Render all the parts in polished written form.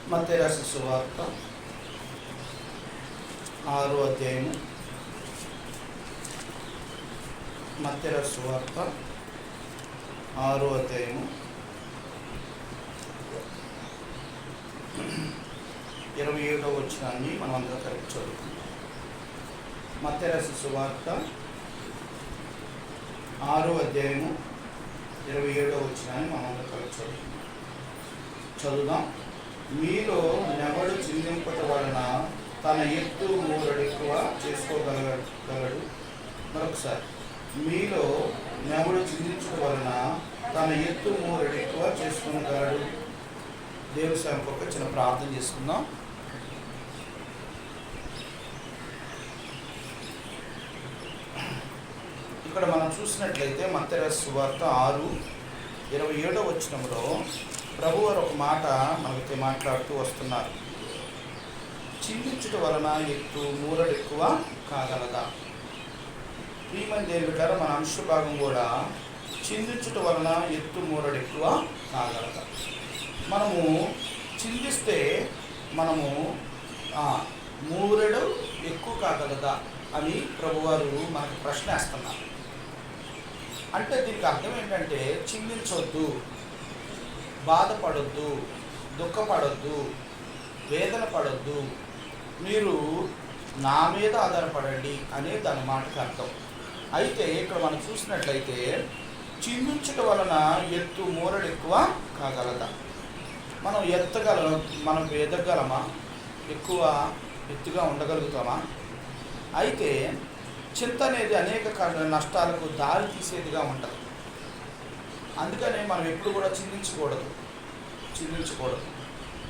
మత్తయి రాసిన సువార్త 6వ అధ్యాయము. మత్తయి రాసిన సువార్త 6వ అధ్యాయము 27వ వచనాన్ని మనం అందరం కలిపి చదువుకుందాం. మత్తయి రాసిన సువార్త 6వ అధ్యాయము 27వ వచనాన్ని మనం అందరం కలిపి చదువుదాం. మీలో నెవడు చిందింపట వలన తన ఎత్తు మూరడెక్కువ చేసుకోగలడు. మరొకసారి, మీలో నెవడు చిందించడం వలన తన ఎత్తు మూరడెక్కువ చేసుకోగలడు. దేవుని సేవకు ఒక చిన్న ప్రార్థన చేసుకుందాం. ఇక్కడ మనం చూసినట్లయితే మత్తయి రాసిన సువార్త 6:27 వచనంలో ప్రభువారు ఒక మాట మనకి మాట్లాడుతూ వస్తున్నారు. చిందించుట వలన ఎత్తు మూరడెక్కువ కాగలదా? ప్రియమైన దేవుని బిడ్డలారా, మన అంశ భాగం కూడా చిందించుట వలన ఎత్తు మూరడెక్కువ కాగలదా? మనము చిందిస్తే మనము మూరెడు ఎక్కువ కాగలదా అని ప్రభువారు మనకు ప్రశ్న వేస్తున్నారు. అంటే దీనికి అర్థం ఏంటంటే, చిందించొద్దు, బాధపడొద్దు, దుఃఖపడొద్దు, వేదన పడొద్దు, మీరు నా మీద ఆధారపడండి అనే దాని మాటకు అర్థం. అయితే ఇక్కడ మనం చూసినట్లయితే చిందించడం వలన ఎత్తు మూరడు ఎక్కువ కాగలదా? మనం మనం ఎదగలమా? ఎక్కువ ఎత్తుగా ఉండగలుగుతామా? అయితే చింత అనేది అనేక నష్టాలకు దారి తీసేదిగా ఉంటుంది. అందుకనే మనం ఎప్పుడు కూడా చిందించకూడదు.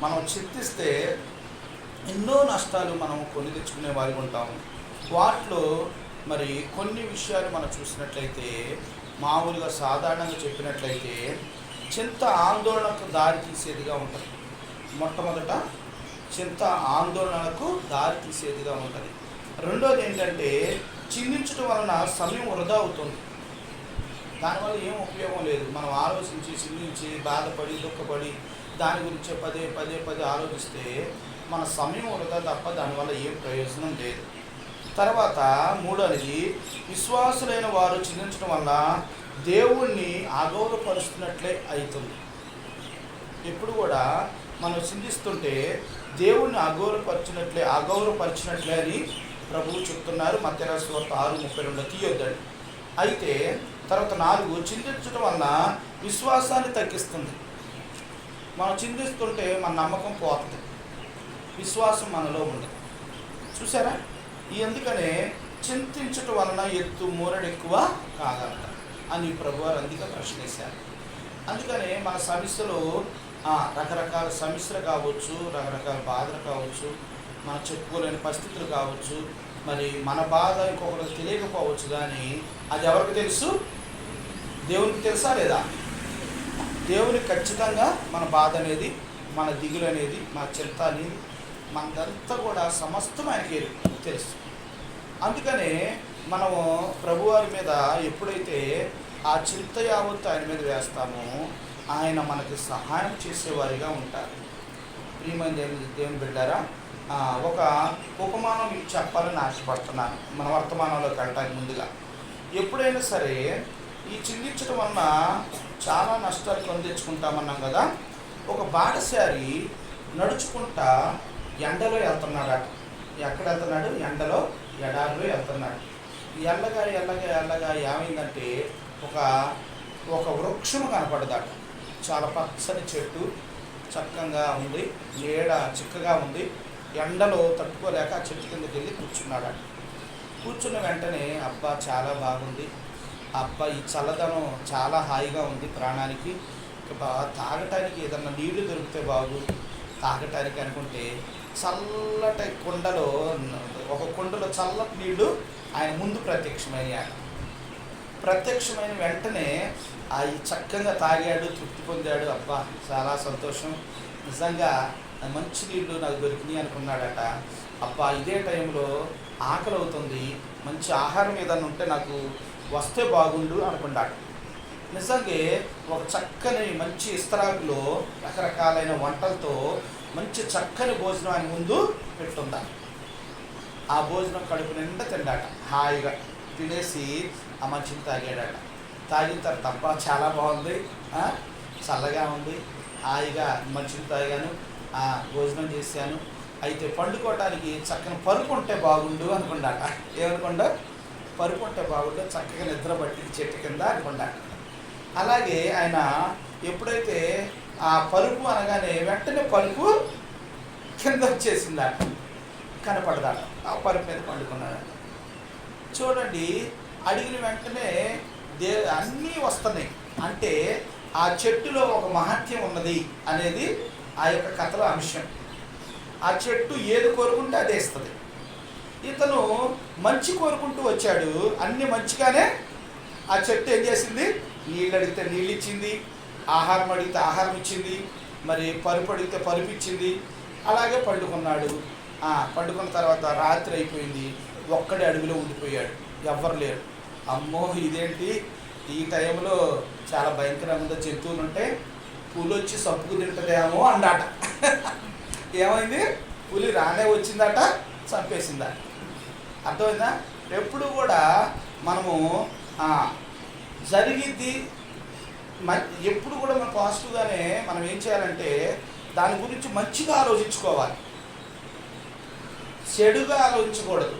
మనం చింతిస్తే ఎన్నో నష్టాలు మనం కొని తెచ్చుకునే వారికి ఉంటాము. వాటిలో మరి కొన్ని విషయాలు మనం చూసినట్లయితే, మామూలుగా సాధారణంగా చెప్పినట్లయితే చింత ఆందోళనకు దారి తీసేదిగా ఉంటుంది. మొట్టమొదట చింత ఆందోళనకు దారి తీసేదిగా ఉంటుంది. రెండోది ఏంటంటే, చింతించడం వలన సమయం వృధా అవుతుంది. దానివల్ల ఏం ఉపయోగం లేదు. మనం ఆలోచించి చింతించి బాధపడి దుఃఖపడి దాని గురించి పదే ఆలోచిస్తే మన సమయం వృధా తప్ప దానివల్ల ఏం ప్రయోజనం లేదు. తర్వాత మూడోది, విశ్వాసులైన వారు చింతించడం వల్ల దేవుణ్ణి అగౌరవపరుస్తున్నట్లే అవుతుంది. ఎప్పుడు కూడా మనం చింతిస్తుంటే దేవుణ్ణి అగౌరవపరిచినట్లే అని ప్రభువు చెప్తున్నారు. మత్తయి రాసిన సువార్త 6:32 తీయొద్దండి. అయితే తర్వాత 4, చింతించడం వలన విశ్వాసాన్ని తగ్గిస్తుంది. మనం చింతిస్తుంటే మన నమ్మకం పోతుంది, విశ్వాసం మనలో ఉండదు. చూసారా? అందుకనే చింతించటం వలన ఎత్తు మూరడు ఎక్కువ కాగలట అని ప్రభువారు అందుకే ప్రశ్నించారు. అందుకనే మన సమస్యలు రకరకాల సమస్యలు కావచ్చు, రకరకాల బాధలు కావచ్చు, మనం చెప్పుకోలేని పరిస్థితులు కావచ్చు, మరి మన బాధ ఇంకొకరికి తెలియకపోవచ్చు. కానీ అది ఎవరికి తెలుసు? దేవునికి తెలుసా లేదా? దేవునికి ఖచ్చితంగా మన బాధ అనేది, మన దిగులు అనేది, మన చింత అనేది, మనదంతా కూడా సమస్తం ఆయనకి తెలుసు. అందుకనే మనము ప్రభువారి మీద ఎప్పుడైతే ఆ చింత యావత్తు ఆయన మీద వేస్తామో ఆయన మనకి సహాయం చేసేవారిగా ఉంటారు. ప్రియమైన దేవుని బిడ్డారా, ఒక ఉపమానం మీకు చెప్పాలని ఆశపడుతున్నాను మన వర్తమానంలోకి వెళ్ళడానికి ముందుగా. ఎప్పుడైనా సరే ఈ చింతించడం వలన చాలా నష్టాలు కొని తెచ్చుకుంటామన్నాం కదా. ఒక బాటసారి నడుచుకుంటా ఎండలో వెళ్తున్నాడట. ఎక్కడ వెళ్తున్నాడు? ఎండలో, ఎడారిలో వెళ్తున్నాడు. ఎల్లగా ఏమైందంటే ఒక వృక్షము కనపడదట. చాలా పచ్చని చెట్టు, చక్కగా ఉంది, నీడ చిక్కగా ఉంది. ఎండలో తట్టుకోలేక ఆ చెట్టు కిందకి వెళ్ళి కూర్చున్నాడట. కూర్చున్న వెంటనే అబ్బా చాలా బాగుంది, అబ్బా ఈ చల్లదనం చాలా హాయిగా ఉంది ప్రాణానికి, తాగటానికి ఏదన్నా నీళ్లు దొరికితే బాగు తాగటానికి అనుకుంటే చల్లటి ఒక కుండలో చల్లటి నీళ్లు ఆయన ముందు ప్రత్యక్షమైన వెంటనే అవి చక్కగా తాగాడు, తృప్తి పొందాడు. అబ్బా చాలా సంతోషం, నిజంగా మంచి నీళ్లు నాకు దొరికినాయి అనుకున్నాడట. అబ్బా ఇదే టైంలో ఆకలి అవుతుంది, మంచి ఆహారం ఏదన్నా ఉంటే నాకు వస్తే బాగుండు అనుకున్నాడు. నిజంగా ఒక చక్కని మంచి ఇస్తరాకులో రకరకాలైన వంటలతో మంచి చక్కని భోజనం ఆయన ముందు పెట్టుందా. ఆ భోజనం కడుపు నిండా తిండాట, హాయిగా తినేసి ఆ మంచిని తాగాడట. తాగిన తర్వాత తప్ప చాలా బాగుంది, చల్లగా ఉంది, హాయిగా మంచిని తాగాను, భోజనం చేశాను, అయితే పండుకోవటానికి చక్కని పరుపు ఉంటే బాగుండు అనుకున్నాట. ఏమనుకుండా పరుపు ఉంటే బాగుండు, చక్కగా నిద్ర పట్టి చెట్టు కింద అనుకున్నాట. అలాగే ఆయన ఎప్పుడైతే ఆ పరుపు అనగానే వెంటనే పరుపు కింద వచ్చేసిందట, కనపడదాట. ఆ పరుపు మీద పండుకున్నాడట. చూడండి, అడిగిన వెంటనే అన్నీ వస్తున్నాయి. అంటే ఆ చెట్టులో ఒక మహత్యం ఉన్నది అనేది ఆ యొక్క కథలో అంశం. ఆ చెట్టు ఏది కోరుకుంటే అదే ఇస్తుంది. ఇతను మంచి కోరుకుంటూ వచ్చాడు, అన్నీ మంచిగానే ఆ చెట్టు ఏం చేసింది, నీళ్ళు అడిగితే నీళ్ళు ఇచ్చింది, ఆహారం అడిగితే ఆహారం ఇచ్చింది, మరి పరుపు అడిగితే పరుపు ఇచ్చింది. అలాగే పండుకున్నాడు. పండుకున్న తర్వాత రాత్రి అయిపోయింది, ఒక్కడే అడవిలో ఉండిపోయాడు, ఎవ్వరు లేరు. అమ్మో ఇదేంటి, ఈ టైంలో చాలా భయంకరంగా జంతువులు ఉంటే పులి వచ్చి సప్పుకు తింటుందేమో అన్నాట. ఏమైంది, పులి రానే వచ్చిందట, చంపేసిందట. అర్థమైందా? ఎప్పుడు కూడా మనము జరిగిద్ది ఎప్పుడు కూడా మనం పాజిటివ్గానే మనం ఏం చేయాలంటే దాని గురించి మంచిగా ఆలోచించుకోవాలి, చెడుగా ఆలోచించకూడదు.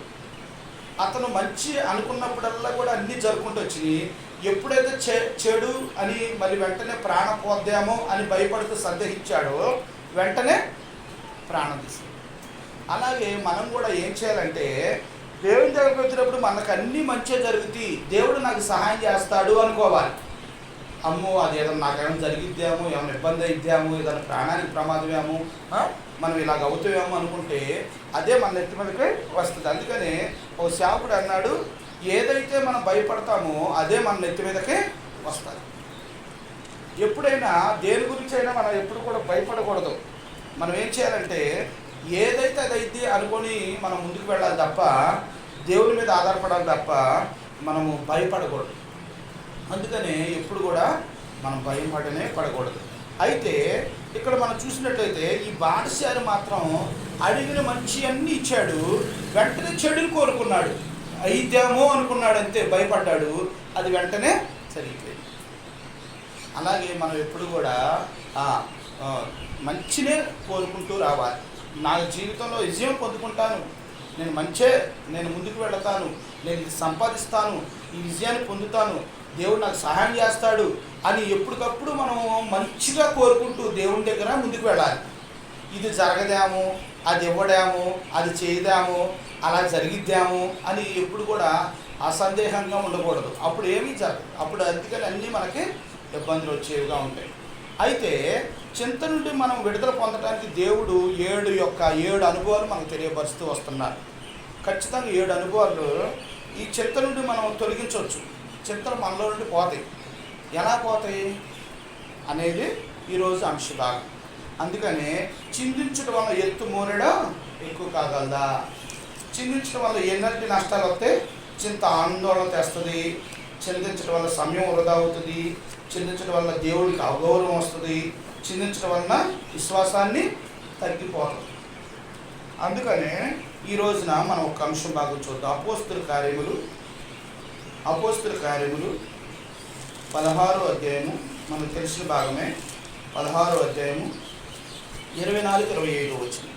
అతను మంచి అనుకున్నప్పుడల్లా కూడా అన్నీ జరుపుకుంటూ వచ్చినాయి. ఎప్పుడైతే చెడు అని మరి వెంటనే ప్రాణం పోద్దామో అని భయపడుతూ సందేహించాడో వెంటనే ప్రాణం తీసుకుంది. అలాగే మనం కూడా ఏం చేయాలంటే దేవుని దగ్గరికి వచ్చినప్పుడు మనకు అన్నీ మంచిగా జరుగుతాయి, దేవుడు నాకు సహాయం చేస్తాడు అనుకోవాలి. అమ్మో అది ఏదైనా నాకేమైనా జరిగిద్దాము, ఏమైనా ఇబ్బంది అయిద్దాము, ఏదైనా ప్రాణానికి ప్రమాదమేమో, మనం ఇలాగ అవుతామేమో అనుకుంటే అదే మన నెత్తి మీదకి వస్తుంది. అందుకని ఓ సేవకుడు అన్నాడు, ఏదైతే మనం భయపడతామో అదే మన నెత్తి మీదకే వస్తుంది. ఎప్పుడైనా దేని గురించి అయినా మనం ఎప్పుడు కూడా భయపడకూడదు. మనం ఏం చేయాలంటే ఏదైతే అదైతే అనుకొని మనం ముందుకు వెళ్ళాలి తప్ప, దేవుని మీద ఆధారపడాలి తప్ప మనము భయపడకూడదు. అందుకనే ఎప్పుడు కూడా మనం భయం పడకూడదు. అయితే ఇక్కడ మనం చూసినట్లయితే ఈ బానిసారి మాత్రం అడిగిన మంచి అన్నీ ఇచ్చాడు, వెంటనే చెడుని కోరుకున్నాడు, అయిద్దామో అనుకున్నాడు, అంతే భయపడ్డాడు, అది వెంటనే జరిగిపోయింది. అలాగే మనం ఎప్పుడు కూడా మంచినే కోరుకుంటూ రావాలి. నా జీవితంలో విజయం పొందుకుంటాను, నేను ముందుకు వెళతాను, నేను ఇది సంపాదిస్తాను, ఈ విజయాన్ని పొందుతాను, దేవుడు నాకు సహాయం చేస్తాడు అని ఎప్పటికప్పుడు మనం మంచిగా కోరుకుంటూ దేవుని దగ్గర ముందుకు వెళ్ళాలి. ఇది జరగదాము, అది ఇవ్వడాము, అది చేయదాము, అలా జరిగిద్దాము అని ఎప్పుడు కూడా అసందేహంగా ఉండకూడదు. అప్పుడు ఏమీ జరగదు. అప్పుడు అందుకని అన్నీ మనకి ఇబ్బందులు వచ్చేవిగా ఉంటాయి. అయితే చింత నుండి మనం విడుదల పొందడానికి దేవుడు 7 అనుభవాలు మనకు తెలియపరుస్తూ వస్తున్నారు. ఖచ్చితంగా 7 అనుభవాలు ఈ చింత నుండి మనం తొలగించవచ్చు. చింతలు మనలో నుండి పోతాయి. ఎలా పోతాయి అనేది ఈరోజు అంశభాగం. అందుకని చిందించడం వల్ల ఎత్తు మోరెడ ఎక్కువ కాగలదా, చిందించడం వల్ల ఎన్నటి నష్టాలు వస్తాయి. చింత ఆందోళన తెస్తుంది, చిందించడం వల్ల సమయం వృధా అవుతుంది, చిందించడం వల్ల దేవుడికి అగౌరవం వస్తుంది, చిందించడం వలన విశ్వాసాన్ని తగ్గిపోతుంది. అందుకనే ఈ రోజున మనం ఒక అంశం భాగం చూద్దాం. అపోస్తుల కార్యములు 16వ అధ్యాయము, మనకు తెలిసిన భాగమే. 16వ అధ్యాయము 24-27 వచ్చింది.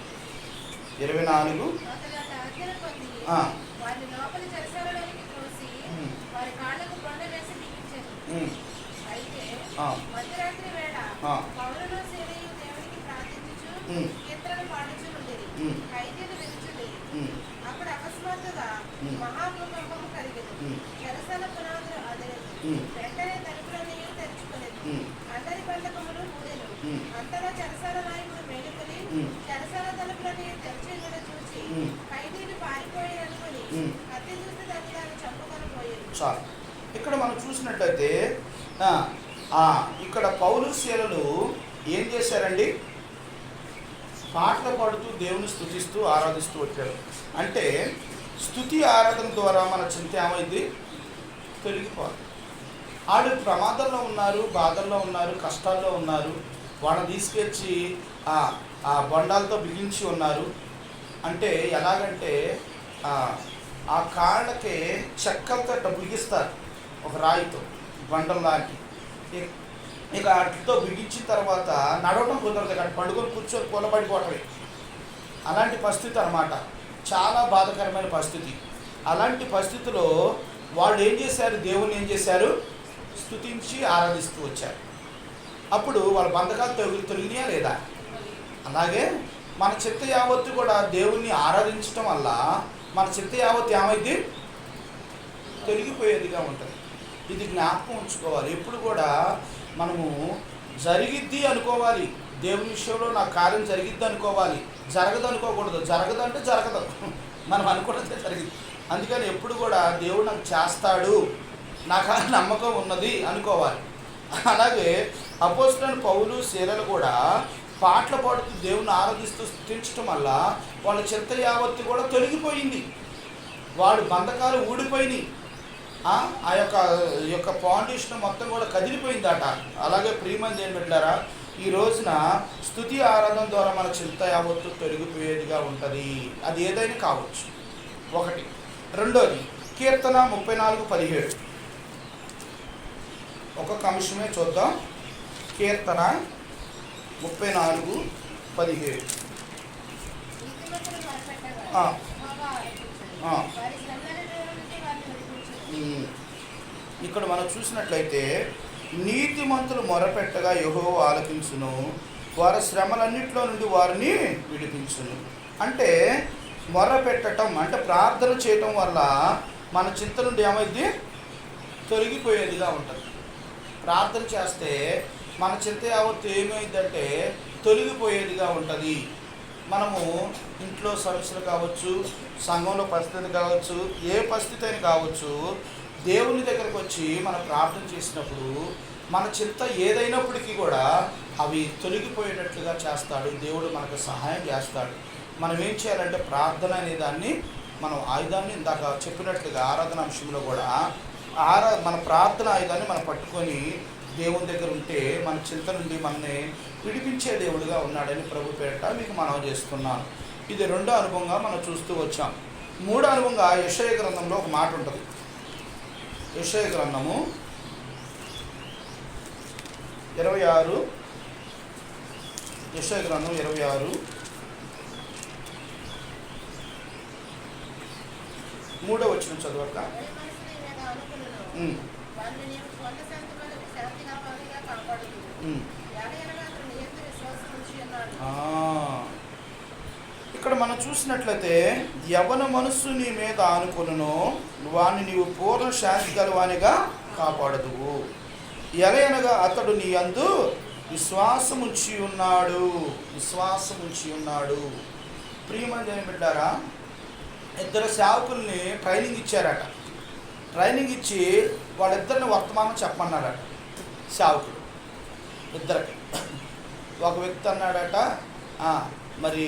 24 అప్పుడు అకస్మాత్తుగా మహాభూకంపము కలిగింది. చెరసాల పునాదులు అదిరెను. వెంటనే తలుపులన్నీ తెరుచుకునేది. అందరి బంధకములు ఊడెను. అంతలో చెరసాల నాయకుడు మేలుకొని చెరసాల తలుపులన్నీ తెరిచి ఉండడం చూసి ఖైదీలు పారిపోయారనుకుని కత్తి చూసి దాన్ని చంపుకొని పోయారు. చాలు. ఇక్కడ మనం చూసినట్లయితే ఇక్కడ పౌలు శీలలు ఏం చేశారండి, పాటలు పాడుతూ దేవుని స్తుతిస్తూ ఆరాధిస్తూ వచ్చారు. అంటే స్తుతి ఆరాధన ద్వారా మన చింత ఏమైంది, తొలగిపోవాలి. వాళ్ళు ప్రమాదంలో ఉన్నారు, బాధల్లో ఉన్నారు, కష్టాల్లో ఉన్నారు. వాళ్ళని తీసుకొచ్చి ఆ బొండాలతో బిగించి ఉన్నారు. అంటే ఎలాగంటే ఆ కాళ్ళకి చెక్కలతో బిగిస్తారు, ఒక రాయితో బండం లాంటి. ఇక వాటితో బిగించిన తర్వాత నడవడం కుదరదు, కానీ పండుకొని కూర్చొని కూలబడిపోవటమే. అలాంటి పరిస్థితి అన్నమాట, చాలా బాధాకరమైన పరిస్థితి. అలాంటి పరిస్థితిలో వాళ్ళు ఏం చేశారు, దేవుని ఏం చేశారు, స్తుతించి ఆరాధిస్తూ వచ్చారు. అప్పుడు వాళ్ళ బంధకాలు తొలగినాయా లేదా? అలాగే మన చిత్త యావత్తు కూడా దేవుణ్ణి ఆరాధించటం వల్ల మన చిత్త యావత్తు ఏమైంది, తొలగిపోయేదిగా ఉంటుంది. ఇది జ్ఞాపకం ఉంచుకోవాలి. ఎప్పుడు కూడా మనము జరిగిద్ది అనుకోవాలి, దేవుని విషయంలో నా కార్యం జరిగిద్ది అనుకోవాలి, జరగదు అనుకోకూడదు. జరగదు అంటే జరగదు, మనం అనుకున్నదే జరిగింది. అందుకని ఎప్పుడు కూడా దేవుడు నాకు చేస్తాడు, నాకు ఆ నమ్మకం ఉన్నది అనుకోవాలి. అలాగే అపోస్తలుడైన పౌలు శీలలు కూడా పాటలు పాడుతూ దేవుని ఆరాధిస్తూ స్తుతించడం వల్ల వాళ్ళ చింత యావత్తు కూడా తొలగిపోయింది, వాడు బంధకాలు ఊడిపోయినాయి, ఆ యొక్క ఫౌండేషన్ మొత్తం కూడా కదిలిపోయిందట. అలాగే ప్రియమంది ఏం పెట్టారా, ఈ రోజున స్తుతి ఆరాధన ద్వారా మన చింత యావత్తు తొలగిపోయేదిగా ఉంటుంది. అది ఏదైనా కావచ్చు, ఒకటి. రెండోది కీర్తన 34:17. ఒక్కొక్క అంశమే చూద్దాం. కీర్తన 34:17. ఇక్కడ మనం చూసినట్లయితే, నీతిమంతులు మొరపెట్టగా యెహోవా ఆలకించును, వారి శ్రమలన్నింటిలో నుండి వారిని విడిపించును. అంటే మొరపెట్టడం అంటే ప్రార్థన చేయటం వల్ల మన చింత నుండి ఏమైంది, తొలగిపోయేదిగా ఉంటుంది. ప్రార్థన చేస్తే మన చింత యావత్తు ఏమైందంటే తొలగిపోయేదిగా ఉంటుంది. మనము ఇంట్లో సమస్యలు కావచ్చు, సంఘంలో పరిస్థితి కావచ్చు, ఏ పరిస్థితి అయినా కావచ్చు, దేవుని దగ్గరకు వచ్చి మనం ప్రార్థన చేసినప్పుడు మన చింత ఏదైనప్పటికీ కూడా అవి తొలగిపోయేటట్లుగా చేస్తాడు. దేవుడు మనకు సహాయం చేస్తాడు. మనం ఏం చేయాలంటే ప్రార్థన అనే దాన్ని, మనం ఆయుధాన్ని ఇందాక చెప్పినట్లుగా ఆరాధన అంశంలో కూడా మన ప్రార్థన ఆయుధాన్ని మనం పట్టుకొని దేవుని దగ్గర ఉంటే మన చింత నుండి మనల్ని విడిపించే దేవుడిగా ఉన్నాడని ప్రభు పేరిట మీకు మనవి చేస్తున్నాను. ఇది రెండో అనుభవంగా మనం చూస్తూ వచ్చాం. మూడో అనుభవంగా యెషయా గ్రంథంలో ఒక మాట ఉంటుంది. యెషయా గ్రంథము 26, యెషయా గ్రంథం 26 3వ వచనం చదవక. ఇక్కడ మనం చూసినట్లయితే, యవన మనస్సు నీ మీద ఆనుకొనును, వాణ్ణి నీవు పూర్ణ శాంతి గలవానిగా కాపాడదువు. ఎలయనగా అతడు నీ యందు విశ్వాసముంచి ఉన్నాడు. ప్రియమైన బిడ్డారా, ఇద్దరు సేవకుల్ని ట్రైనింగ్ ఇచ్చారట. ట్రైనింగ్ ఇచ్చి వాళ్ళిద్దరిని వర్తమానం చెప్పమన్నాడట సేవకుడు. ఇద్దరికి ఒక వ్యక్తి అన్నాడట, మరి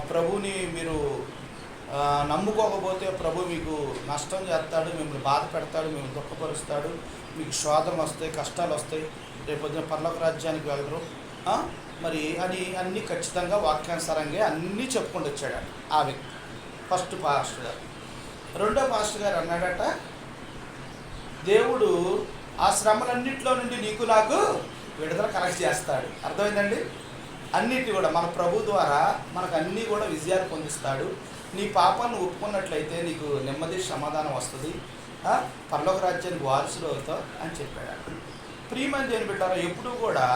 ప్రభుని మీరు నమ్ముకోకపోతే ప్రభు మీకు నష్టం చేస్తాడు, మిమ్మల్ని బాధ పెడతాడు, మిమ్మల్ని దుఃఖపరుస్తాడు, మీకు శోధనలు వస్తాయి, కష్టాలు వస్తాయి, రేపొద్దున పరలోక రాజ్యానికి వెళ్ళరు మరి అని అన్నీ ఖచ్చితంగా వాక్యానుసారంగా అన్నీ చెప్పుకుంటూ వచ్చాడు ఆ వ్యక్తి. ఫస్ట్ పాస్టర్ గారు. రెండో పాస్టర్ గారు అన్నాడట, దేవుడు ఆ శ్రమలన్నింటిలో నుండి నీకు నాకు విడుదల కలెక్ట్ చేస్తాడు. అర్థమైందండి? అన్నిటి కూడా మన ప్రభు ద్వారా మనకు అన్నీ కూడా విజయాలు పొందిస్తాడు. నీ పాపాన్ని ఒప్పుకున్నట్లయితే నీకు నెమ్మది సమాధానం వస్తుంది, పరలోక రాజ్యానికి వారసులు అవుతావు అని చెప్పాడు. ప్రియమైన దేవుని బిడ్డలారా, ఎప్పుడూ కూడా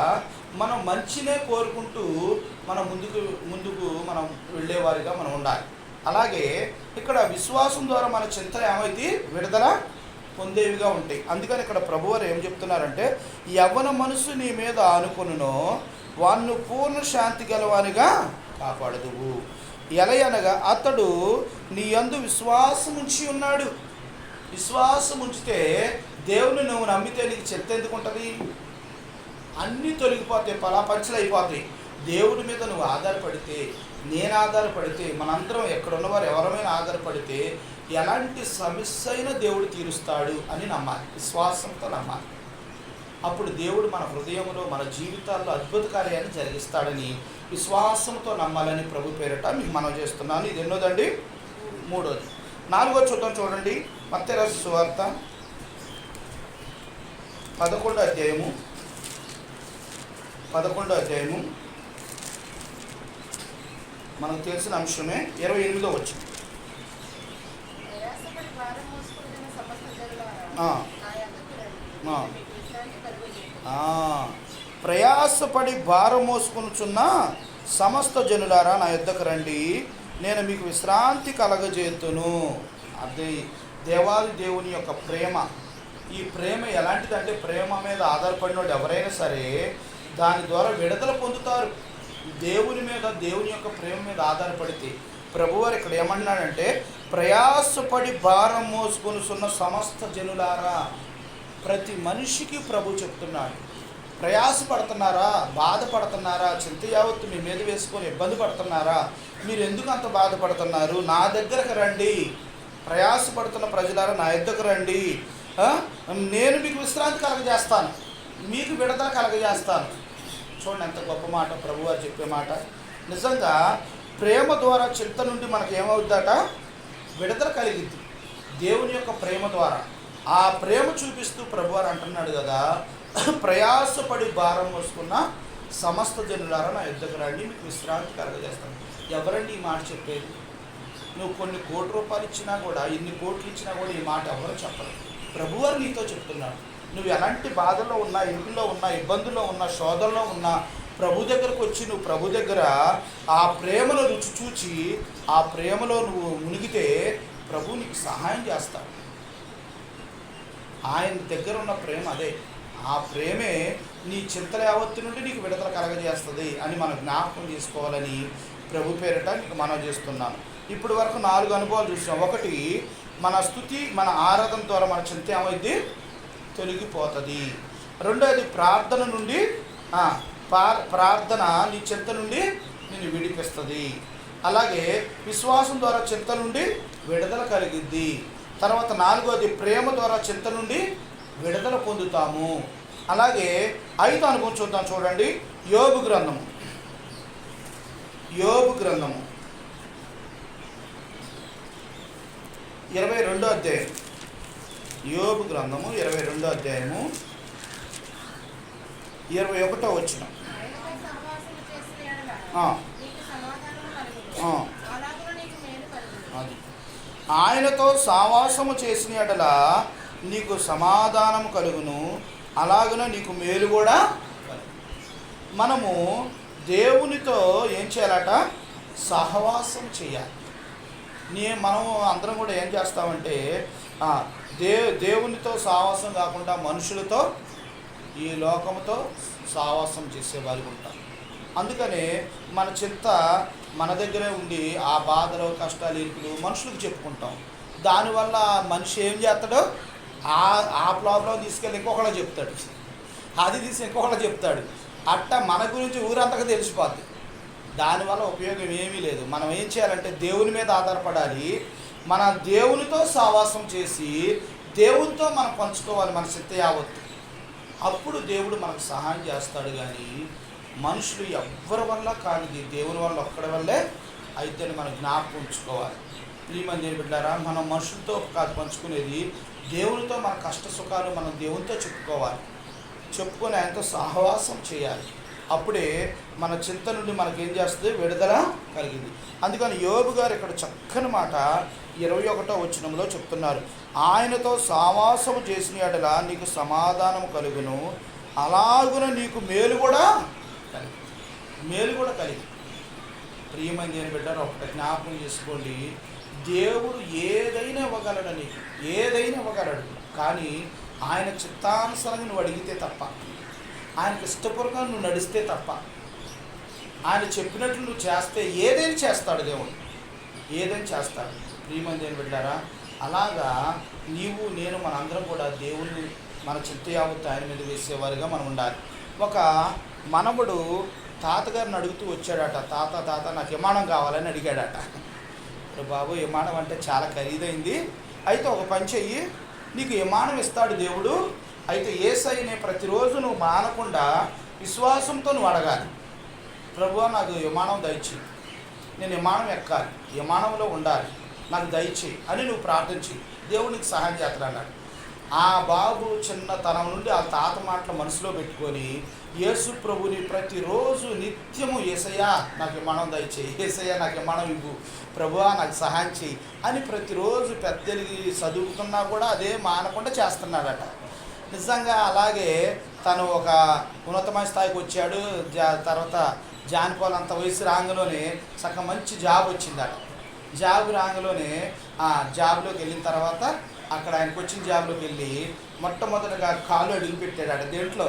మనం మంచినే కోరుకుంటూ మనం ముందుకు మనం వెళ్ళేవారిగా మనం ఉండాలి. అలాగే ఇక్కడ విశ్వాసం ద్వారా మన చింత ఏమైతే విడుదల పొందేవిగా ఉంటాయి. అందుకని ఇక్కడ ప్రభువారు ఏం చెప్తున్నారంటే, యవ్వన మనసు నీ మీద ఆనుకొనునో వాణ్ణి పూర్ణ శాంతి గలవానిగా కాపాడదువు. ఎలయనగా అతడు నీ యందు విశ్వాసం ఉంచి ఉన్నాడు. విశ్వాసం ఉంచితే, దేవుని నువ్వు నమ్మితే నీకు చింత ఎందుకు ఉంటుంది? అన్నీ తొలగిపోతాయి, పలాపంచలు అయిపోతాయి. దేవుడి మీద నువ్వు ఆధారపడితే, నేను ఆధారపడితే, మనందరం ఎక్కడున్నవారు ఎవరమైనా ఆధారపడితే ఎలాంటి సమస్య అయినా దేవుడు తీరుస్తాడు అని నమ్మాలి, విశ్వాసంతో నమ్మాలి. అప్పుడు దేవుడు మన హృదయంలో మన జీవితాల్లో అద్భుత కార్యాన్ని జరిగిస్తాడని విశ్వాసంతో నమ్మాలని ప్రభు పేరట మీకు మనం చేస్తున్నాను. ఇది ఎన్నోదండి? మూడోది. నాలుగోది చూద్దాం చూడండి. మత్తయి రాసిన సువార్త 11వ అధ్యాయము మనకు తెలిసిన అంశమే 28వ వచనం. ప్రయాసపడి భారం మోసుకొనుచున్న సమస్త జనులారా, ఆ. నా యొద్దకు రండి, ఆ. మీకు విశ్రాంతి కలుగజేయుదును. ప్రయాసపడి భారం మోసుకొనుచున్న సమస్త జనులారా నా యొద్దకు రండి, నేను మీకు విశ్రాంతి కలగజేతును. అది దేవాది దేవుని యొక్క ప్రేమ. ఈ ప్రేమ ఎలాంటిదంటే ప్రేమ మీద ఆధారపడిన వాళ్ళు ఎవరైనా సరే దాని ద్వారా విడుదల పొందుతారు. దేవుని మీద, దేవుని యొక్క ప్రేమ మీద ఆధారపడితే ప్రభువారు ఇక్కడ ఏమన్నాడంటే ప్రయాసపడి భారం మోసుకొనుచున్న సమస్త జనులారా. ప్రతి మనిషికి ప్రభు చెప్తున్నాడు, ప్రయాసపడుతున్నారా, బాధపడుతున్నారా, చింత యావత్తు మీ మీద వేసుకొని ఇబ్బంది పడుతున్నారా, మీరు ఎందుకు అంత బాధపడుతున్నారు, నా దగ్గరకు రండి. ప్రయాసపడుతున్న ప్రజలారా నా యొద్దకు రండి, నేను మీకు విశ్రాంతి కలగజేస్తాను, మీకు విడుదల కలగజేస్తాను. చూడండి ఎంత గొప్ప మాట ప్రభువారు చెప్పే మాట. నిజంగా ప్రేమ ద్వారా చింత నుండి మనకు ఏమవుద్దట? విడుదల కలిగింది దేవుని యొక్క ప్రేమ ద్వారా. ఆ ప్రేమ చూపిస్తూ ప్రభువారు అంటున్నాడు కదా, ప్రయాసపడి భారం మోసుకున్న సమస్త జనులారా నా యొద్దకు రండి, మీకు విశ్రాంతి కలగజేస్తాను. ఎవరండి ఈ మాట చెప్పేది? నువ్వు కొన్ని కోట్ల రూపాయలు ఇచ్చినా కూడా, ఇన్ని కోట్లు ఇచ్చినా కూడా ఈ మాట ఎవరు చెప్పరు. ప్రభువారు నీతో చెప్తున్నాడు. నువ్వు ఎలాంటి బాధల్లో ఉన్నా, ఇంట్లో ఉన్నా, ఇబ్బందుల్లో ఉన్నా, శోధనలో ఉన్నా, ప్రభు దగ్గరకు వచ్చి నువ్వు ప్రభు దగ్గర ఆ ప్రేమలో రుచి చూచి ఆ ప్రేమలో నువ్వు మునిగితే ప్రభు నీకు సహాయం చేస్తాడు. ఆయన దగ్గర ఉన్న ప్రేమ అదే. ఆ ప్రేమే నీ చింతల యావత్తు నుండి నీకు విడుదల కలగజేస్తుంది అని మనం జ్ఞాపకం చేసుకోవాలని ప్రభు పేరిట నీకు మనం చేస్తున్నాను. ఇప్పటి వరకు 4 అనుభవాలు చూసాం. ఒకటి, మన స్తుతి, మన ఆరాధన ద్వారా మన చింత ఏమైంది? తొలగిపోతుంది. రెండోది, ప్రార్థన నుండి ప్రార్థన నీ చింత నుండి నిన్ను విడిపిస్తుంది. అలాగే విశ్వాసం ద్వారా చింత నుండి విడుదల కలిగిద్ది. తర్వాత 4వది, ప్రేమ ద్వారా చింత నుండి విడుదల పొందుతాము. అలాగే 5వ అనుభవం చూద్దాం చూడండి. యోబు గ్రంథము 22వ అధ్యాయం. యోబు గ్రంథము 22వ అధ్యాయము 21వ వచనం. ఆయనతో సహవాసము చేసిన యెడల నీకు సమాధానము కలుగును. అలాగున నీకు మేలు కలుగును. అది ఆయనతో సావాసము చేసిన యెడల నీకు సమాధానము కలుగును, అలాగున నీకు మేలు కూడా కలుగును. మనము దేవునితో ఏం చేయాలట? సహవాసం చేయాలి. మనం అందరం కూడా ఏం చేస్తామంటే దేవునితో సావాసం కాకుండా మనుషులతో, ఈ లోకంతో సావాసం చేసేవారు ఉంటాం. అందుకనే మన చింత మన దగ్గరే ఉండి ఆ బాధలు, కష్టాలు, ఇరుకులు మనుషులకు చెప్పుకుంటాం. దానివల్ల మనిషి ఏం చేస్తాడో ఆ ప్రాబ్లం తీసుకెళ్ళి ఇంకొకళ్ళ చెప్తాడు, అది తీసి ఇంకొకళ్ళ చెప్తాడు. అట్టా మన గురించి ఊరంతగా తెలిసిపోద్ది. దానివల్ల ఉపయోగం ఏమీ లేదు. మనం ఏం చేయాలంటే దేవుని మీద ఆధారపడాలి. మన దేవునితో సావాసం చేసి దేవునితో మనం పంచుకోవాలి మన చింత యావత్తు. అప్పుడు దేవుడు మనకు సహాయం చేస్తాడు. కానీ మనుషులు ఎవ్వరి వల్ల కానిది దేవుని వల్ల ఒక్కడి వల్లే అయితే మనం జ్ఞాపకం ఉంచుకోవాలి. ప్రియమైన బిడ్డారా, మనం మనుషులతో కాదు పంచుకునేది, దేవునితో మన కష్ట సుఖాలు మనం దేవునితో చెప్పుకొని ఆయనతో సహవాసం చేయాలి. అప్పుడే మన చింత నుండి మనకేం చేస్తుంది? విడుదల కలిగింది. అందుకని యోబు గారు ఇక్కడ చక్కని మాట 21వ వచనంలో చెప్తున్నారు. ఆయనతో సావాసము చేసిన యెడల నీకు సమాధానము కలుగును, అలాగున నీకు మేలు కూడా కలిగి. ప్రియమైన దేని బిడ్డారు, ఒకటి జ్ఞాపకం చేసుకోండి. దేవుడు ఏదైనా ఇవ్వగలడు, నీకు ఏదైనా ఇవ్వగలడు. కానీ ఆయన చిత్తానుసారంగా నువ్వు అడిగితే తప్ప, ఆయనకు ఇష్టపూర్వకంగా నువ్వు నడిస్తే తప్ప, ఆయన చెప్పినట్లు నువ్వు చేస్తే ఏదైనా చేస్తాడు దేవుడు, ఏదైనా చేస్తాడు. ప్రియమైన దేని బిడ్డారా, అలాగా నీవు నేను మనందరం కూడా దేవుణ్ణి మన చింత యావత్తు ఆయన మీద వేసేవారిగా మనం ఉండాలి. ఒక మనవడు తాతగారిని అడుగుతూ వచ్చాడట, తాత నాకు విమానం కావాలని అడిగాడట. బాబు విమానం అంటే చాలా ఖరీదైంది, అయితే ఒక పని చెయ్యి, నీకు విమానం ఇస్తాడు దేవుడు, అయితే యేసయ్యని ప్రతిరోజు నువ్వు మానకుండా విశ్వాసంతో నువ్వు అడగాలి. ప్రభువా నాకు విమానం దయచేయి, నేను విమానం ఎక్కాలి, విమానంలో ఉండాలి, నాకు దయచేయి అని నువ్వు ప్రార్థించి దేవునికి సహాయం చేస్తాడు అన్నాడు. ఆ బాబు చిన్నతనం నుండి ఆ తాత మాటలు మనసులో పెట్టుకొని యేసు ప్రభుని ప్రతిరోజు నిత్యము యేసయ్యా నాకు విమానం దయచేయి, యేసయ్యా నాకు విమానం ఇవ్వు, ప్రభువా నాకు సహాయం చేయి అని ప్రతిరోజు పెద్దలకి చదువుకున్నా కూడా అదే మానకుండా చేస్తున్నాడట. నిజంగా అలాగే తను ఒక ఉన్నతమైన స్థాయికి వచ్చాడు. తర్వాత జానిపోలు అంత వయసు రాగానే చక్కగా మంచి జాబ్ వచ్చిందట. జాబ్ రాగానే ఆ జాబ్లోకి వెళ్ళిన తర్వాత అక్కడ ఆయనకు వచ్చిన జాబ్లోకి వెళ్ళి మొట్టమొదటిగా కాలు అడుగుపెట్టాడట. దేంట్లో?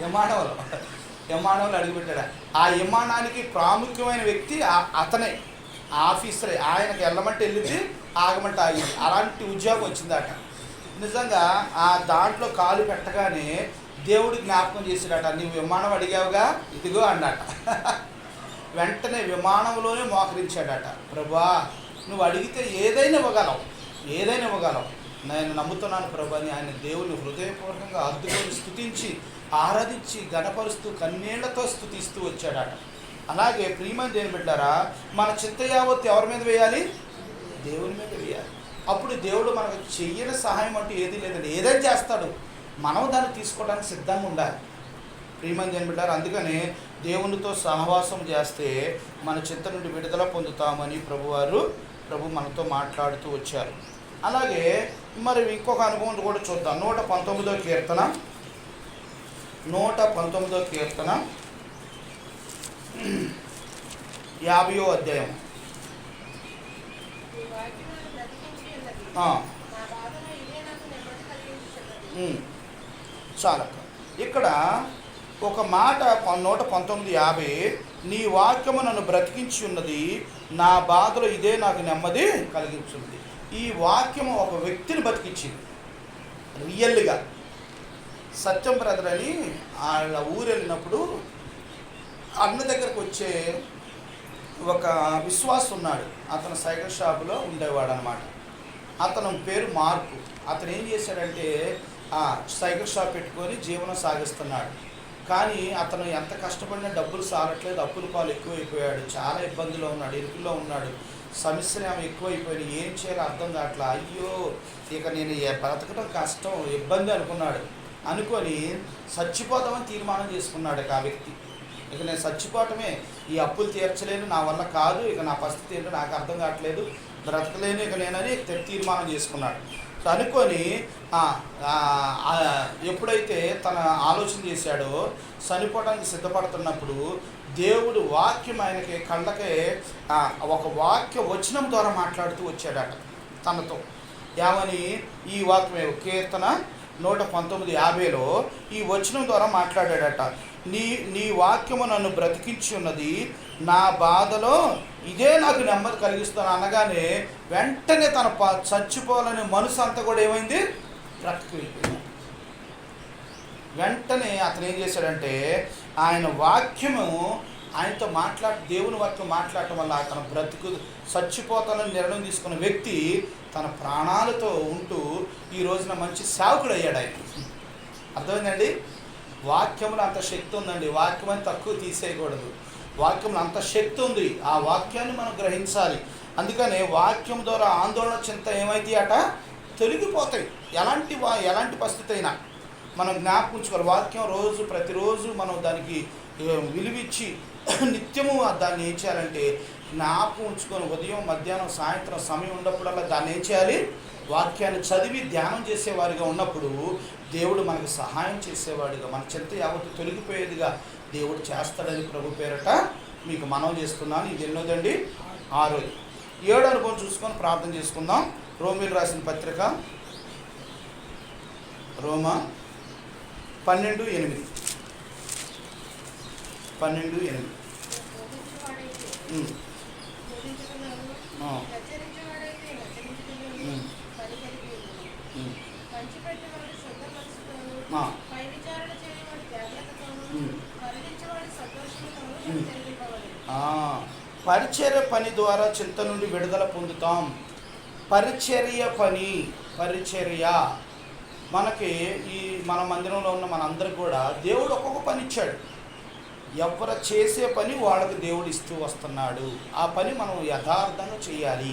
విమానంలో అడుగుపెట్టాడు. ఆ విమానానికి ప్రాముఖ్యమైన వ్యక్తి అతనే, ఆఫీసరే. ఆయనకు వెళ్ళమంటే వెళ్ళింది, ఆగమంటే ఆగింది. అలాంటి ఉద్యోగం వచ్చిందట. నిజంగా ఆ దాంట్లో కాలు పెట్టగానే దేవుడు జ్ఞాపకం చేసాడట, నీవు విమానం అడిగావుగా ఇదిగో అన్నట. వెంటనే విమానంలోనే మోకరించాడట. ప్రభా నువ్వు అడిగితే ఏదైనా ఇవ్వగలవు, నేను నమ్ముతున్నాను ప్రభా అని ఆయన దేవుని హృదయపూర్వకంగా అద్దుకొని స్తుతించి ఆరాధించి గణపరుస్తూ కన్నీళ్లతో స్తుతిస్తూ వచ్చాడట. అలాగే ప్రియమైన దేవుని బిడ్డారా, మన చింత యావత్తు ఎవరి మీద వేయాలి? దేవుని మీద వేయాలి. అప్పుడు దేవుడు మనకు చెయ్యని సహాయం అంటూ ఏది లేదండి, ఏదైనా చేస్తాడు, మనం దాన్ని తీసుకోవడానికి సిద్ధంగా ఉండాలి. ప్రియమైన దేవుని బిడ్డారా, అందుకనే దేవునితో సహవాసం చేస్తే మన చింత నుండి విడుదల పొందుతామని ప్రభు మనతో మాట్లాడుతూ వచ్చారు. అలాగే మరి ఇంకొక అనుభవం కూడా చూద్దాం. 119వ కీర్తన 50వ అధ్యాయం. చాలా ఇక్కడ ఒక మాట 119:50, నీ వాక్యము నన్ను బ్రతికించి ఉన్నది, నా బాధలో ఇదే నాకు నెమ్మది కలిగించుంది. ఈ వాక్యము ఒక వ్యక్తిని బతికించింది రియల్గా. సత్యం బ్రదర్ అని వాళ్ళ ఊరు వెళ్ళినప్పుడు అన్న దగ్గరకు వచ్చే ఒక విశ్వాసం ఉన్నాడు. అతను సైకిల్ షాపులో ఉండేవాడు అనమాట. అతను పేరు మార్కు. అతను ఏం చేశాడంటే సైకిల్ షాప్ పెట్టుకొని జీవనం సాగిస్తున్నాడు. కానీ అతను ఎంత కష్టపడినా డబ్బులు సాలట్లేదు, అప్పుల పాలు ఎక్కువైపోయాడు, చాలా ఇబ్బందిలో ఉన్నాడు, ఇరుకుల్లో ఉన్నాడు, సమస్యలు ఏమో ఎక్కువైపోయాడు, ఏం చేయాలో అర్థం కావట్లా. అయ్యో ఇక నేను బ్రతకడం కష్టం, ఇబ్బంది అనుకొని చచ్చిపోదామని తీర్మానం చేసుకున్నాడు ఆ వ్యక్తి. ఇక నేను చచ్చిపోవటమే, ఈ అప్పులు తీర్చలేను, నా వల్ల కాదు, ఇక నా పరిస్థితి ఏంటో నాకు అర్థం కావట్లేదు, బ్రతకలేను ఇక నేనని తీర్మానం చేసుకున్నాడు. అనుకొని ఎప్పుడైతే తన ఆలోచన చేశాడో చనిపోవడానికి సిద్ధపడుతున్నప్పుడు దేవుడు వాక్యం ఆయనకి కళ్ళకే ఒక వాక్య వచనం ద్వారా మాట్లాడుతూ వచ్చాడట తనతో. ఏమని? ఈ వాక్యమే కీర్తన 119:50లో ఈ వచనం ద్వారా మాట్లాడాడట. నీ వాక్యము నన్ను బ్రతికించి ఉన్నది, నా బాధలో ఇదే నాకు నెమ్మది కలిగిస్తాను అనగానే వెంటనే తన చచ్చిపోవాలనే మనసు అంతా కూడా ఏమైంది? బ్రతికిపోయింది. వెంటనే అతను ఏం చేశాడంటే ఆయన వాక్యము ఆయనతో దేవుని వాక్యం మాట్లాడటం వల్ల తన చచ్చిపోతానని నిర్ణయం తీసుకున్న వ్యక్తి తన ప్రాణాలతో ఉంటూ ఈ రోజున మంచి సేవకుడు అయ్యాడు ఆయన. అర్థమైందండి? వాక్యంలో అంత శక్తి ఉందండి. వాక్యం అని తక్కువ తీసేయకూడదు. వాక్యంలో అంత శక్తి ఉంది. ఆ వాక్యాన్ని మనం గ్రహించాలి. అందుకనే వాక్యం ద్వారా ఆందోళన చింత ఏమైతే అట తొలగిపోతాయి. ఎలాంటి పరిస్థితి అయినా మనం జ్ఞాపకించుకోవాలి. వాక్యం ప్రతిరోజు మనం దానికి విలువిచ్చి నిత్యము దాన్ని ఏం చేయాలంటే జ్ఞాపకం ఉంచుకొని ఉదయం మధ్యాహ్నం సాయంత్రం సమయం ఉన్నప్పుడల్లా దాన్ని ఏం చేయాలి? వాక్యాన్ని చదివి ధ్యానం చేసేవారిగా ఉన్నప్పుడు దేవుడు మనకు సహాయం చేసేవాడిగా, మన చింత యావత్తు తొలగిపోయేదిగా దేవుడు చేస్తాడని ప్రభు పేరట మీకు మనవి చేస్తున్నాను. ఇది ఎన్నోదండి? 6. 7 అనుభవం చూసుకొని ప్రార్థన చేసుకుందాం. రోమీలు రాసిన పత్రిక రోమా 12:8. పరిచర్య పని ద్వారా చింత నుండి విడుదల పొందుతాం. పరిచర్య మనకి ఈ మన మందిరంలో ఉన్న మనందరికి కూడా దేవుడు ఒక్కొక్క పని ఇచ్చాడు. ఎవరు చేసే పని వాళ్ళకి దేవుడు ఇస్తూ వస్తున్నాడు. ఆ పని మనం యథార్థంగా చేయాలి.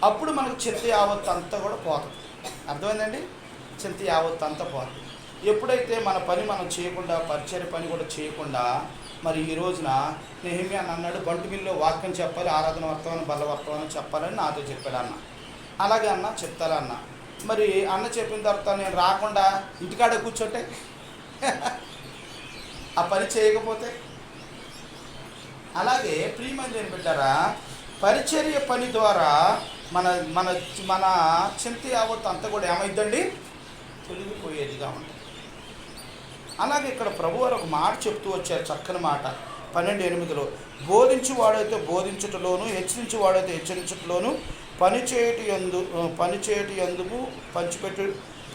అప్పుడు మనకు చింత యావత్తు అంతా కూడా పోతుంది. అర్థమైందండి? చింత యావత్తు అంతా పోతుంది. ఎప్పుడైతే మన పని మనం చేయకుండా, పరిచర్య పని కూడా చేయకుండా, మరి ఈ రోజున నెహెమ్యా అన్నాడు, బంటు మిల్లో వాక్యం చెప్పాలి, ఆరాధన వర్తమానం, బల్ల వర్తమానం చెప్పాలని నాతో చెప్పాడు అన్న. అలాగే అన్న చెప్తారా అన్న. మరి అన్న చెప్పిన తర్వాత నేను రాకుండా ఇంటికాడే కూర్చుంటే ఆ పని చేయకపోతే, అలాగే ప్రియమైన బిడ్డారా, పరిచర్య పని ద్వారా మన మన మన చింత యావత్తు అంతా కూడా ఏమైందండి? తొలగిపోయేదిగా ఉంటుంది. అలాగే ఇక్కడ ప్రభువారు ఒక మాట చెప్తూ వచ్చారు, చక్కని మాట. 12:8 బోధించువాడైతే బోధించుటలోను, హెచ్చరించువాడైతే హెచ్చరించుటలోను, పనిచేయటి యందుకు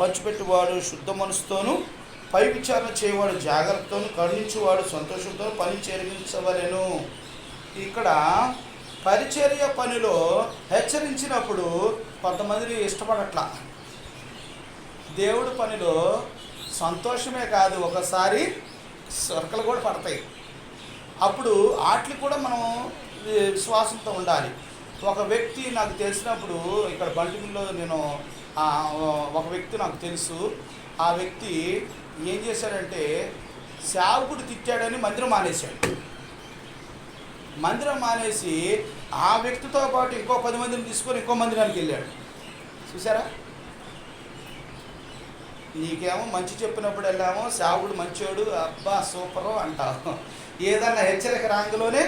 పంచిపెట్టువాడు శుద్ధ మనసుతోను, పై విచారణ చేయవాడు జాగ్రత్తతోను, కరుణించువాడు సంతోషంతో పని జరిగించవలెను. ఇక్కడ పరిచర్య పనిలో హెచ్చరించినప్పుడు కొంతమంది ఇష్టపడట్లా. దేవుడి పనిలో సంతోషమే కాదు, ఒకసారి సొరకలు కూడా పడతాయి. అప్పుడు వాటికి కూడా మనం విశ్వాసంతో ఉండాలి. ఒక వ్యక్తి నాకు తెలిసినప్పుడు, ఇక్కడ బంటిమిల్లో నేను ఒక వ్యక్తి నాకు తెలుసు. ఆ వ్యక్తి ఏం చేశాడంటే, సేవకుడు తిట్టాడని మందిరం మానేశాడు. మందిరం మానేసి ఆ వ్యక్తితో పాటు ఇంకో 10 మందిని తీసుకొని ఇంకో మందిరానికి వెళ్ళాడు. చూసారా? నీకేమో మంచి చెప్పినప్పుడు వెళ్ళామో, సేవకుడు మంచోడు, అబ్బా సూపరు అంటావు. ఏదన్నా హెచ్చరిక రాంగలోనే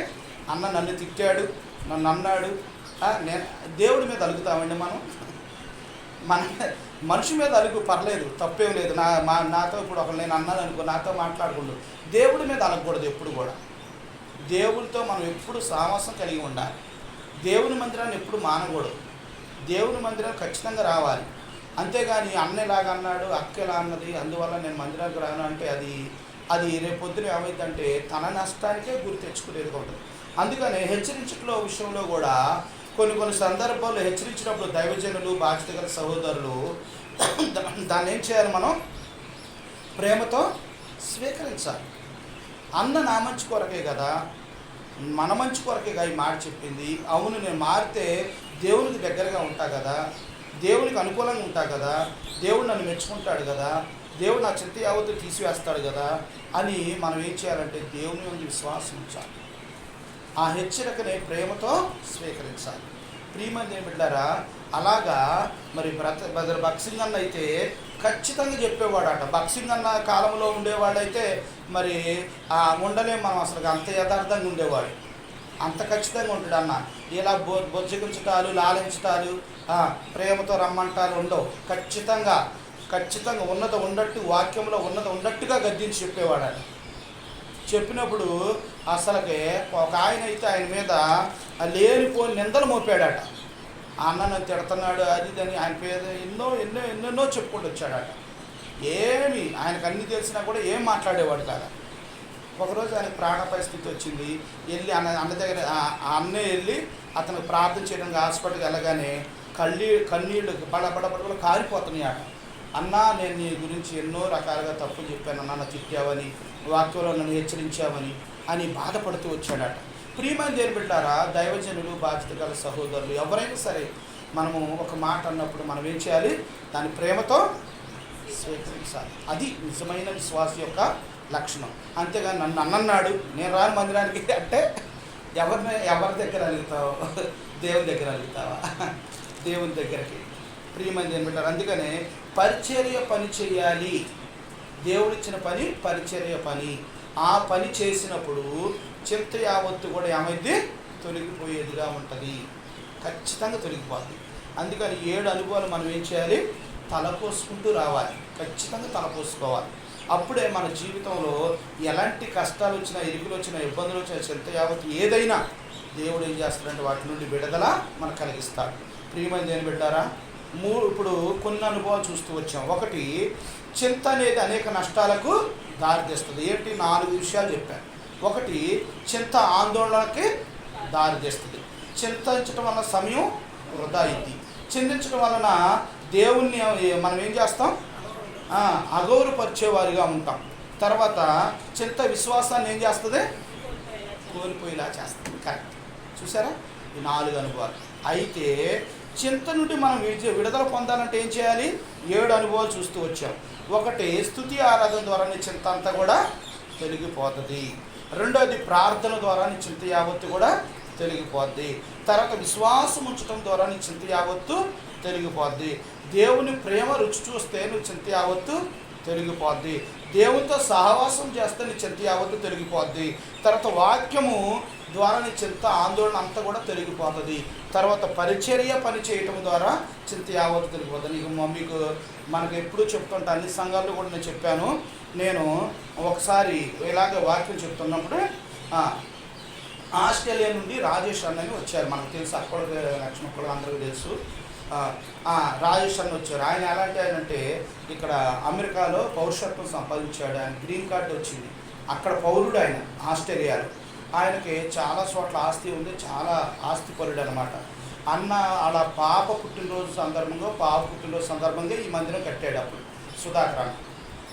అన్న నన్ను తిట్టాడు, నన్ను అన్నాడు. నేను దేవుడి మీద అలుగుతామండి మనం. మన మనిషి మీద అలుగు పర్లేదు, తప్పేం లేదు. నాతో ఇప్పుడు ఒకరు నేను అన్నాను అనుకో, నాతో మాట్లాడకూడదు. దేవుడి మీద అలగకూడదు ఎప్పుడు కూడా. దేవుడితో మనం ఎప్పుడు సావాసం కలిగి ఉండాలి. దేవుని మందిరాన్ని ఎప్పుడు మానకూడదు. దేవుని మందిరం ఖచ్చితంగా రావాలి. అంతేగాని అన్న ఇలాగా అన్నాడు, అక్క ఇలా అన్నది, అందువల్ల నేను మందిరానికి రాను అంటే అది రేపొద్దున ఏమైందంటే తన నష్టానికే గురి తెచ్చుకునేది ఉంటుంది. అందుకని హెచ్చరించట్లో విషయంలో కూడా కొన్ని సందర్భాల్లో హెచ్చరించినప్పుడు దైవజనులు, బాధ్యత గల సహోదరులు దాన్ని ఏం చేయాలి? మనం ప్రేమతో స్వీకరించాలి. అన్న నా మంచి కొరకే కదా, మన మంచి కొరకేగా ఈ మాట చెప్పింది. అవును, నేను మారితే దేవునికి దగ్గరగా ఉంటా కదా, దేవునికి అనుకూలంగా ఉంటా కదా, దేవుడు నన్ను మెచ్చుకుంటాడు కదా, దేవుడు నా చింత యావత్తు తీసివేస్తాడు కదా అని మనం ఏం చేయాలంటే దేవుని మీద విశ్వాసం ఉంచాలి. ఆ హెచ్చరికని ప్రేమతో స్వీకరించాలి. ప్రియమైన బిడ్డారా, అలాగా మరి భక్సింగ్ అన్న అయితే ఖచ్చితంగా చెప్పేవాడట. భక్సింగ్ అన్న కాలంలో ఉండేవాడైతే మరి ఉండలేం మనం, అసలు అంత యథార్థంగా ఉండేవాడు, అంత ఖచ్చితంగా ఉంటాడు అన్న. ఇలా బొజ్జగించటాలు, లాలించటాలు, ప్రేమతో రమ్మంటాలు ఉండవు. ఖచ్చితంగా ఉన్నది ఉన్నట్టు, వాక్యంలో ఉన్నది ఉన్నట్టుగా గద్దించి చెప్పేవాడట. చెప్పినప్పుడు అసలుకి ఒక ఆయన అయితే ఆయన మీద లేనిపోని నిందలు మోపాడట. అన్న నన్ను తిడుతున్నాడు, అది అని ఆయన పేద ఎన్నెన్నో చెప్పుకుంటూ వచ్చాడట. ఏమి ఆయనకు అన్నీ తెలిసినా కూడా ఏం మాట్లాడేవాడు కాదు. ఒకరోజు ఆయనకు ప్రాణ పరిస్థితి వచ్చింది. వెళ్ళి అన్న దగ్గర అన్నే వెళ్ళి అతను ప్రార్థన చేయడానికి హాస్పిటల్కి వెళ్ళగానే కన్నీళ్ళు బడబడబడ కారిపోతున్నాయి అట. అన్నా, నేను నీ గురించి ఎన్నో రకాలుగా తప్పులు చెప్పాను, నన్ను తిట్టావని, వాక్యంలో నన్ను హెచ్చరించావని అని బాధపడుతూ వచ్చాడట. ప్రియమైన దేవుని బిడ్డారా, దైవజనులు, బాధ్యత గల సహోదరులు ఎవరైనా సరే మనము ఒక మాట అన్నప్పుడు మనం ఏం చేయాలి? దాని ప్రేమతో స్వీకరించాలి. అది నిజమైన విశ్వాస యొక్క లక్షణం. అంతేగాని నన్ను అన్నన్నాడు, నేను రాను మందిరానికి అంటే ఎవరి దగ్గర అలుగుతావు? దేవుని దగ్గర అలుగుతావా? దేవుని దగ్గరికి. ప్రియమైన దేవుని బిడ్డారు, అందుకనే పరిచర్య పని చేయాలి. దేవుడిచ్చిన పని పరిచర్య పని. ఆ పని చేసినప్పుడు చింత యావత్తు కూడా ఏమైంది? తొలగిపోయేదిగా ఉంటుంది. ఖచ్చితంగా తొలగిపోతుంది. అందుకని 7 అనుభవాలు మనం ఏం చేయాలి? తలపోసుకుంటూ రావాలి. ఖచ్చితంగా తలపోసుకోవాలి. అప్పుడే మన జీవితంలో ఎలాంటి కష్టాలు వచ్చినా, ఇరుకులు వచ్చినా, ఇబ్బందులు వచ్చినా, చింత యావత్తు ఏదైనా దేవుడు ఏం చేస్తాడంటే వాటి నుండి విడుదల మనకు కలిగిస్తాడు. ప్రియమైన దేవుని బిడ్డారా, ఇప్పుడు కొన్ని అనుభవాలు చూస్తూ వచ్చాం. ఒకటి, చింత అనేది అనేక నష్టాలకు దారితీస్తుంది. ఏంటి? 4 విషయాలు చెప్పాను. ఒకటి, చింత ఆందోళనకి దారితీస్తుంది. చింతించడం వలన సమయం వృధా అయింది. చింతించడం వలన దేవుణ్ణి మనం ఏం చేస్తాం, అగౌరవపరిచేవారిగా ఉంటాం. తర్వాత చింత విశ్వాసాన్ని ఏం చేస్తుంది, కోల్పోయేలా చేస్తుంది. కరెక్ట్, చూసారా ఈ 4 అనుభవాలు. అయితే చింత నుండి మనం విడుదల పొందాలంటే ఏం చేయాలి, 7 అనుభవాలు చూస్తూ వచ్చాం. ఒకటి, స్తుతి ఆరాధన ద్వారా నీ చింత అంతా కూడా తొలగిపోతుంది. రెండోది, ప్రార్థన ద్వారా నీ చింత యావత్తు కూడా తొలగిపోద్ది. తర్వాత విశ్వాసం ఉంచడం ద్వారా నీ చింత యావత్తు తొలగిపోద్ది. దేవుని ప్రేమ రుచి చూస్తే నువ్వు చింత యావత్తు తొలగిపోద్ది. దేవునితో సహవాసం చేస్తే నీ చింత యావత్తు తొలగిపోద్ది. తర్వాత వాక్యము ద్వారా నీ చింత ఆందోళన అంతా కూడా తొలగిపోతుంది. తర్వాత పరిచర్య పని చేయటం ద్వారా చింత యావత్తు తొలగిపోతుంది. మీకు మనకు ఎప్పుడూ చెప్తుంటా, అన్ని సంఘాల్లో కూడా నేను చెప్పాను. నేను ఒకసారి ఇలాగ వాక్యం చెప్తున్నప్పుడు ఆస్ట్రేలియా నుండి రాజేష్ అన్నని వచ్చారు. మనకు తెలుసు, అక్కడ లక్ష్మణ్ అందరికీ తెలుసు. రాజేష్ అన్న వచ్చారు. ఆయన ఎలాంటి ఆయన అంటే ఇక్కడ అమెరికాలో పౌరసత్వం సంపాదించాడు. ఆయన గ్రీన్ కార్డు వచ్చింది. అక్కడ పౌరుడు ఆయన ఆస్ట్రేలియాలో. ఆయనకి చాలా చోట్ల ఆస్తి ఉంది, చాలా ఆస్తిపరుడు అనమాట. అన్న అలా పాప పుట్టినరోజు సందర్భంగా ఈ మందిరం కట్టాడు అప్పుడు సుధాకర్ అన్న.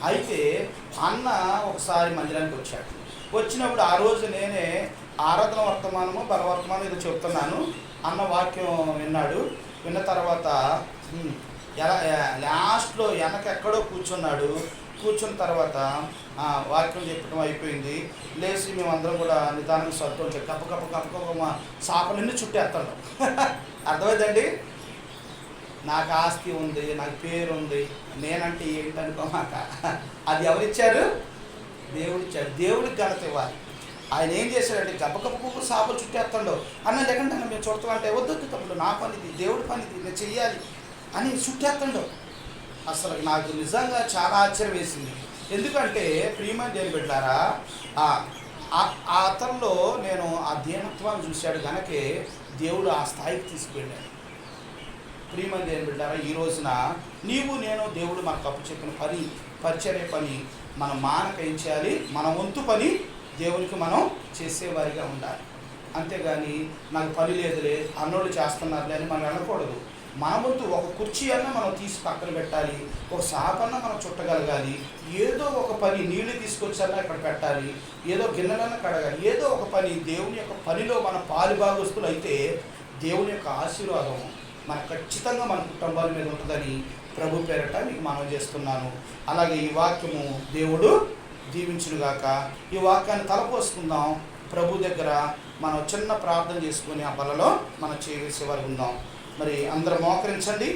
అయితే అన్న ఒకసారి మందిరానికి వచ్చాడు. వచ్చినప్పుడు ఆ రోజు నేనే ఆరాధన వర్తమానము బలవర్తమానం ఏదో చెప్తున్నాను. అన్న వాక్యం విన్నాడు. విన్న తర్వాత లాస్ట్లో వెనకెక్కడో కూర్చున్నాడు. కూర్చున్న తర్వాత వాక్యం చెప్పడం అయిపోయింది. లేచి మేమందరం కూడా నిదానంగా సర్దుకుంటే కప్ప మా సాపలన్నీ చుట్టేస్తాడు. అర్థమైందండి. నాకు ఆస్తి ఉంది, నాకు పేరు ఉంది, నేనంటే ఏంటనుకోమాక. అది ఎవరిచ్చారు, దేవుడిచ్చాడు. దేవుడికి ఘనత ఇవ్వాలి. ఆయన ఏం చేశాడంటే గప్ప సాపలు చుట్టేస్తాడు. అన్న లేకంటే మేము చూడతామంటే వద్దొద్దు తమ్ముడు, నా పనిది, దేవుడి పనిది, నేను చెయ్యాలి అని చుట్టేస్తాడు. అసలు నాకు నిజంగా చాలా ఆశ్చర్యం వేసింది. ఎందుకంటే ప్రియమైన దేవుని బిడ్డలారా, అతనిలో నేను ఆ దీనత్వాన్ని చూశాడు కనుకే దేవుడు ఆ స్థాయికి తీసుకెళ్ళాడు. ప్రియమైన దేవుని బిడ్డలారా, ఈ రోజున నీవు నేను దేవుడు మనకు అప్పు చెప్పిన పని, పరిచర్య పని మనం మానక ఏం చేయాలి, మన వంతు పని దేవునికి మనం చేసేవారిగా ఉండాలి. అంతేగాని నాకు పని లేదులే, అన్నోళ్ళు చేస్తున్నారులే అని మనం వెళ్ళకూడదు. మన వంతు ఒక కుర్చీ అన్నా మనం తీసి పక్కన పెట్టాలి, ఒక సాపన్నా మనం చుట్టగలగాలి, ఏదో ఒక పని, నీళ్లు తీసుకొచ్చన్నా ఇక్కడ పెట్టాలి, ఏదో గిన్నెలన్నా కడగాలి, ఏదో ఒక పని. దేవుని యొక్క పనిలో మన పాలుభాగస్తులు అయితే దేవుని యొక్క ఆశీర్వాదం మన ఖచ్చితంగా మన కుటుంబాల మీద ఉంటుందని ప్రభు పేరట మీకు మనవి చేస్తున్నాను. అలాగే ఈ వాక్యము దేవుడు దీవించునుగాక. ఈ వాక్యాన్ని తలపోసుకుందాం. ప్రభు దగ్గర మనం చిన్న ప్రార్థన చేసుకొని ఆ బలలో మనం చేయవేసే వారు ఉందాం. మరి అందరూ మోకరించండి.